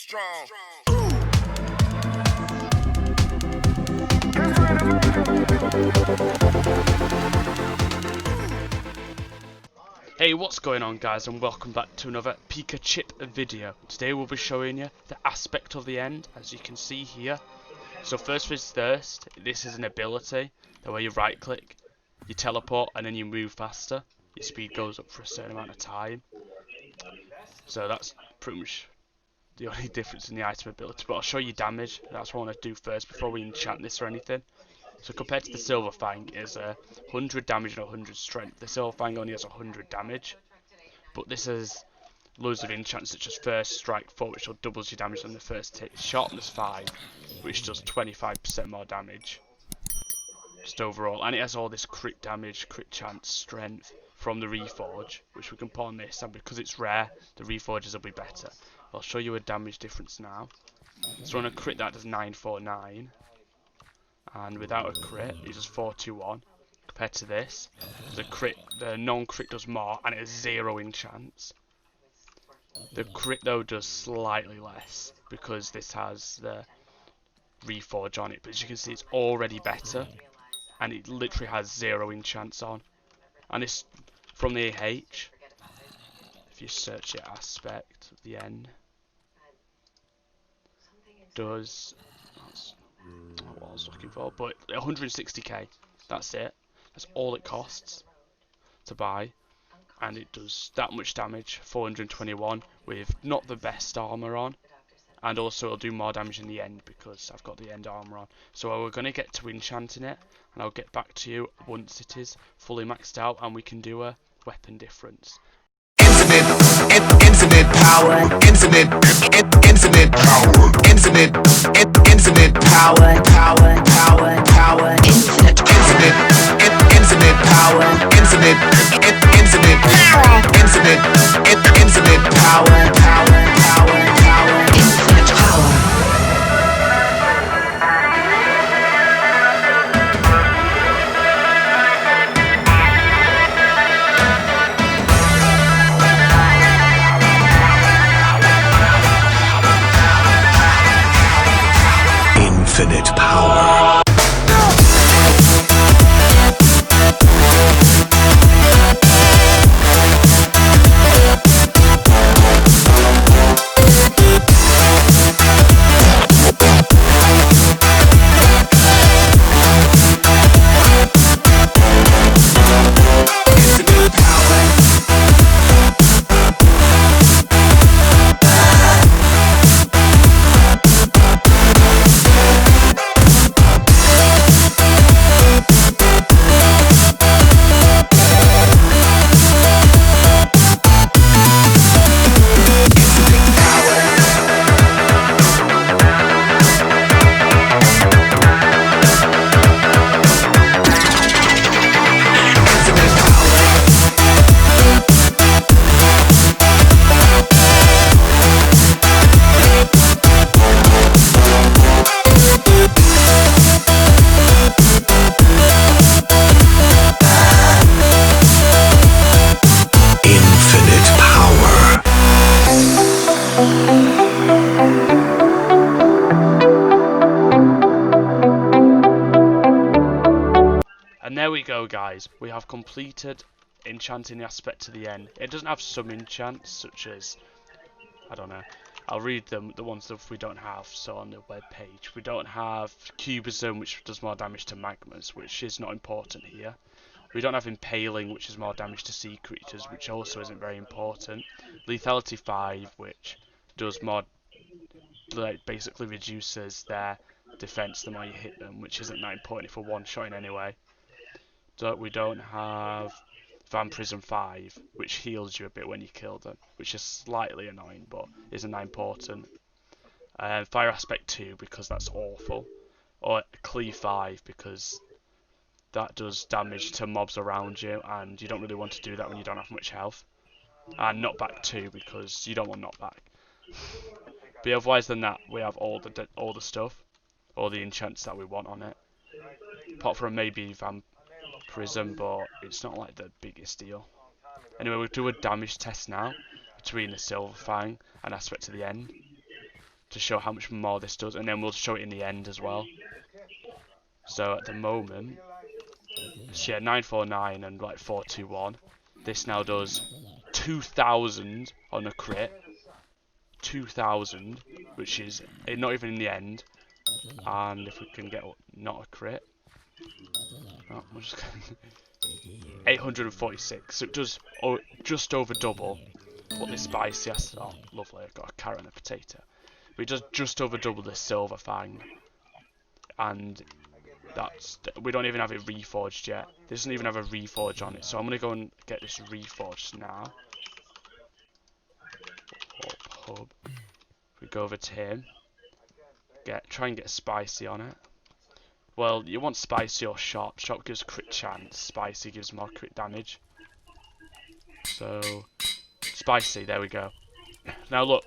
strong. Hey, what's going on guys, and welcome back to another Pikachip video. Today we'll be showing you the aspect of the end, as you can see here. So first things first, this is an ability, the way you right click, you teleport and then you move faster. Your speed goes up for a certain amount of time. So that's pretty much the only difference in the item ability, but I'll show you damage. That's what I want to do first before we enchant this or anything. So compared to the Silver Fang, is 100 damage and 100 strength. The Silver Fang only has 100 damage, but this has loads of enchants such as First Strike 4, which will doubles your damage on the first hit. Sharpness 5, which does 25% more damage, just overall. And it has all this crit damage, crit chance, strength from the reforge, which we can put on this. And because it's rare, the reforges will be better. I'll show you a damage difference now. So on a crit that does 949. And without a crit, it does 421. Compared to this, the crit, the non-crit does more, and it has 0 enchants. The crit though does slightly less because this has the reforge on it. But as you can see, it's already better, and it literally has 0 enchants on. And it's from the AH. If you search it, aspect at the end does. What I was looking for, but 160k, that's it. That's all it costs to buy, and it does that much damage, 421, with not the best armor on, and also it'll do more damage in the end because I've got the end armor on. So we're going to get to enchanting it, and I'll get back to you once it is fully maxed out and we can do a weapon difference. Infinite power, infinite power, infinite power, infinite power, infinite power, infinite power. Infinite power. And there we go guys, we have completed enchanting the aspect to the end. It doesn't have some enchants such as, I don't know, I'll read them, the ones that we don't have. So on the web page, we don't have Cubism, which does more damage to magmas, which is not important here. We don't have Impaling, which is more damage to sea creatures, which also isn't very important. Lethality 5, which does more, like, basically reduces their defense the more you hit them, which isn't that important if we're one-shotting anyway. So we don't have Vampirism 5, which heals you a bit when you kill them, which is slightly annoying, but isn't that important. Fire Aspect 2, because that's awful. Or Cleave 5, because that does damage to mobs around you, and you don't really want to do that when you don't have much health. And Knockback 2, because you don't want Knockback. But otherwise than that, we have all the stuff, all the enchants that we want on it. Apart from maybe Vampirism, but it's not like the biggest deal. Anyway, we'll do a damage test now between the Silver Fang and Aspect to the End. to show how much more this does, and then we'll show it in the end as well. So at the moment, yeah, 949 and like 421. This now does 2,000 on a crit. 2,000, which is not even in the end. And if we can get not a crit, oh, we're just 846. So it does just over double what this spicy has. Oh, lovely! I've got a carrot and a potato. But it does just over double the silver fang, and we don't even have it reforged yet. This doesn't even have a reforge on it. So I'm gonna go and get this reforged now. Hub. We go over to him. Try and get spicy on it. Well, you want spicy or sharp. Sharp gives crit chance. Spicy gives more crit damage. So spicy. There we go. Now look,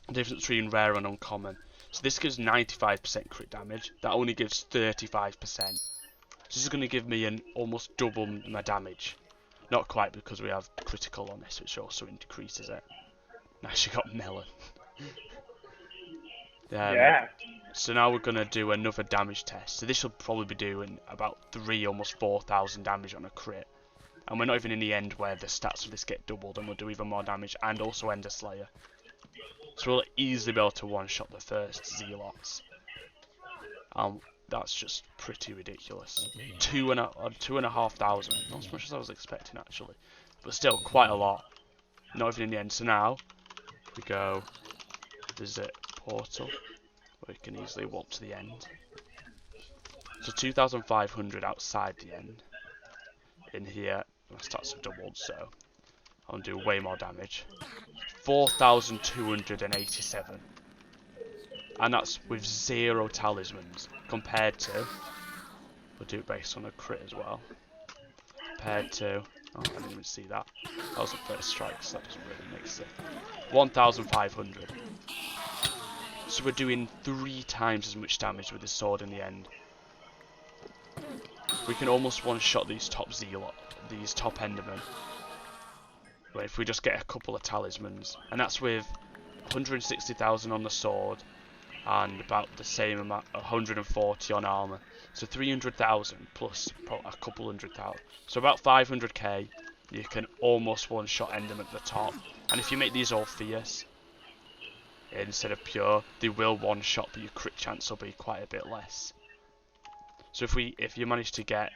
the difference between rare and uncommon. So this gives 95% crit damage. That only gives 35%. So this is going to give me an almost double my damage. Not quite, because we have critical on this, which also increases it. Now she got melon. Yeah. So now we're going to do another damage test. So this will probably be doing about 3, almost 4,000 damage on a crit. And we're not even in the end where the stats of this get doubled, and we'll do even more damage, and also Ender Slayer. So we'll easily be able to one-shot the first Zealots. That's just pretty ridiculous. 2,500. Not as much as I was expecting, actually. But still, quite a lot. Not even in the end. So now, we go visit portal, where we can easily walk to the end. So 2,500 outside the end. In here, my stats have doubled, so I'll do way more damage. 4,287. And that's with 0 talismans, compared to, we'll do it based on a crit as well, compared to, oh, I didn't even see that. That was the first strike, so that doesn't really make sense. 1,500. So we're doing 3 times as much damage with the sword in the end. We can almost one-shot these top Endermen. But if we just get a couple of talismans, and that's with 160,000 on the sword, and about the same amount, 140 on armor. So 300,000 plus a couple 100,000. So about 500k. You can almost one-shot Enderman at the top. And if you make these all fierce instead of pure, they will one-shot, but your crit chance will be quite a bit less. So if you manage to get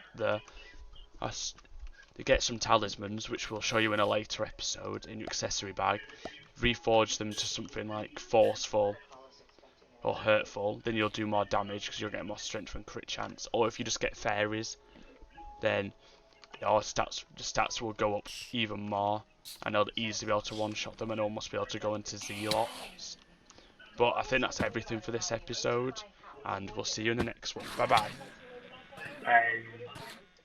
get some talismans, which we'll show you in a later episode in your accessory bag, reforge them to something like forceful or hurtful, then you'll do more damage because you'll get more strength and crit chance. Or if you just get fairies, then your stats will go up even more, and they'll easily be able to one-shot them and almost be able to go into Zealots. But I think that's everything for this episode, and we'll see you in the next one. Bye bye. Bye.